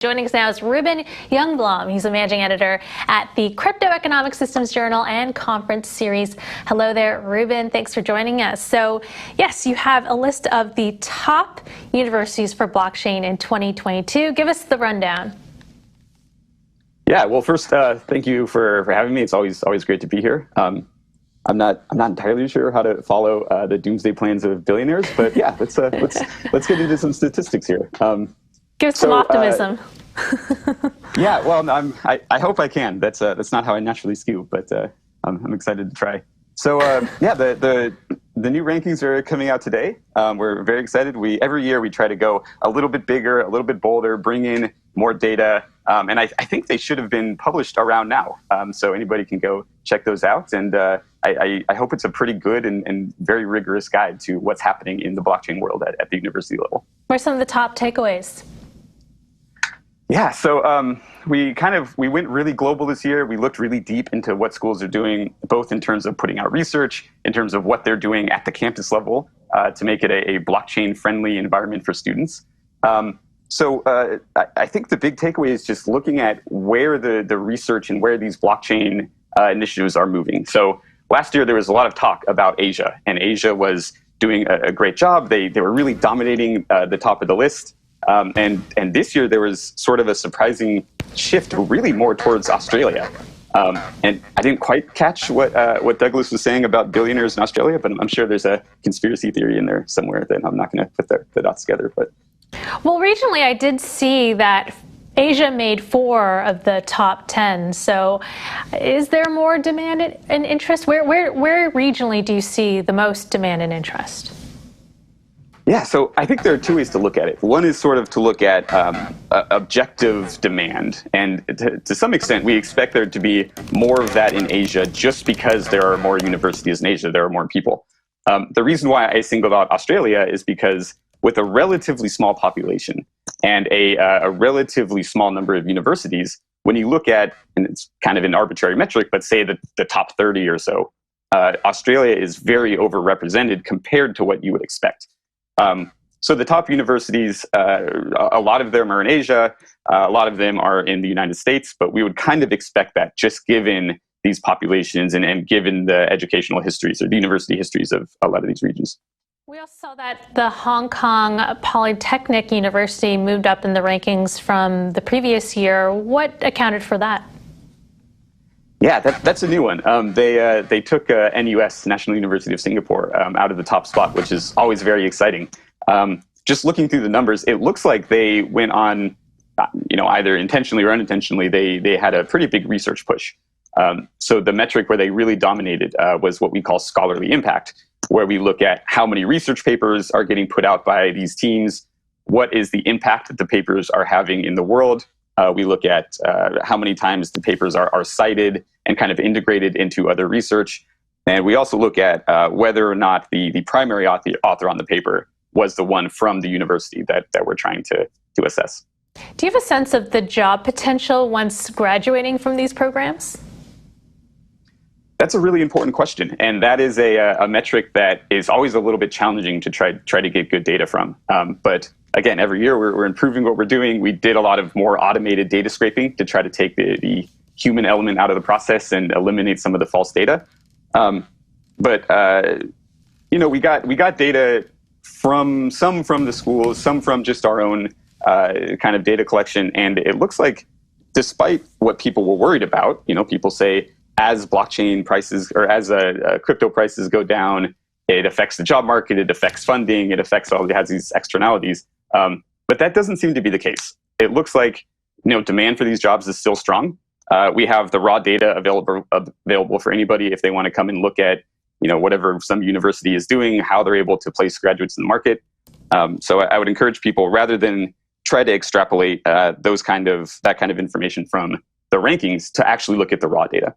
Joining us now is Reuben Youngblom. He's a managing editor at the Cryptoeconomic Systems Journal and Conference Series. Hello there, Reuben. Thanks for joining us. So, yes, you have a list of the top universities for blockchain in 2022. Give us the rundown. Yeah, well, first, thank you for having me. It's always great to be here. I'm not entirely sure how to follow the doomsday plans of billionaires, but yeah, let's get into some statistics here. Give us some optimism. Yeah, well, I hope I can. That's not how I naturally skew, but I'm excited to try. So yeah, the new rankings are coming out today. We're very excited. Every year we try to go a little bit bigger, a little bit bolder, bring in more data, and I think they should have been published around now, so anybody can go check those out. And I hope it's a pretty good and very rigorous guide to what's happening in the blockchain world at the university level. What are some of the top takeaways? Yeah, so we went really global this year. We looked really deep into what schools are doing, both in terms of putting out research, in terms of what they're doing at the campus level to make it a blockchain-friendly environment for students. So I think the big takeaway is just looking at where the research and where these blockchain initiatives are moving. So last year there was a lot of talk about Asia, and Asia was doing a great job. They were really dominating the top of the list. And this year there was sort of a surprising shift, really more towards Australia. And I didn't quite catch what Douglas was saying about billionaires in Australia, but I'm sure there's a conspiracy theory in there somewhere that I'm not going to put the dots together. But well, regionally, I did see that Asia made 4 of the top 10. So is there more demand and interest? Where regionally do you see the most demand and interest? Yeah, so I think there are 2 ways to look at it. One is sort of to look at objective demand. And to some extent, we expect there to be more of that in Asia just because there are more universities in Asia, there are more people. The reason why I singled out Australia is because with a relatively small population and a relatively small number of universities, when you look at, and it's kind of an arbitrary metric, but say the top 30 or so, Australia is very overrepresented compared to what you would expect. So the top universities, a lot of them are in Asia, a lot of them are in the United States, but we would kind of expect that just given these populations and given the educational histories or the university histories of a lot of these regions. We also saw that the Hong Kong Polytechnic University moved up in the rankings from the previous year. What accounted for that? Yeah, that's a new one. They took NUS, National University of Singapore, out of the top spot, which is always very exciting. Just looking through the numbers, it looks like they went on, either intentionally or unintentionally, they had a pretty big research push. So the metric where they really dominated was what we call scholarly impact, where we look at how many research papers are getting put out by these teams, what is the impact that the papers are having in the world. We look at how many times the papers are cited and kind of integrated into other research. And we also look at whether or not the primary author on the paper was the one from the university that we're trying to assess. Do you have a sense of the job potential once graduating from these programs? That's a really important question. And that is a metric that is always a little bit challenging to try to get good data from. But again, every year we're improving what we're doing. We did a lot of more automated data scraping to try to take the human element out of the process and eliminate some of the false data. But we got data from the schools, some from just our own kind of data collection. And it looks like despite what people were worried about, people say as blockchain prices or as crypto prices go down, it affects the job market, it affects funding, it has these externalities. But that doesn't seem to be the case. It looks like demand for these jobs is still strong. We have the raw data available for anybody if they want to come and look at whatever some university is doing, how they're able to place graduates in the market. So I would encourage people, rather than try to extrapolate that kind of information from the rankings, to actually look at the raw data.